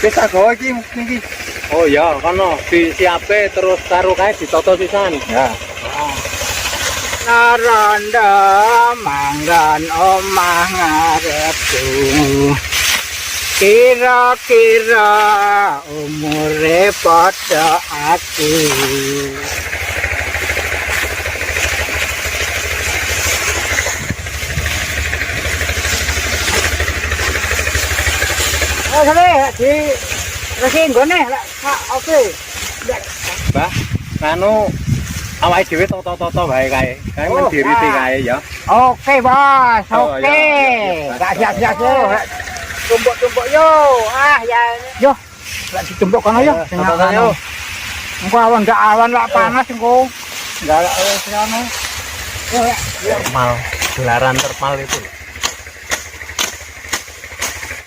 Wis tak gawa iki niki. Oh ya, kono disiape terus karo kae ditoto sisan. Ya. Naranda manggan omah ngarepku. Kira-kira umure padha aku. Oh, sale di resi nggone lek oke. Mbah, anu awake dhewe toto-toto wae kae. Kae Oh, mendiriti kae ya. Oke, Bos. Oh, Oke. ya. Enggak siap-siap yo. Tumbuk-tumbuk yo. Ah, ya. Yo. Lek ditumbuk kono yo. Toto yo. Engko awan ndak awan lak panas engko. Ndak lek wis ngono. Yo ya. Termal, gelaran termal itu.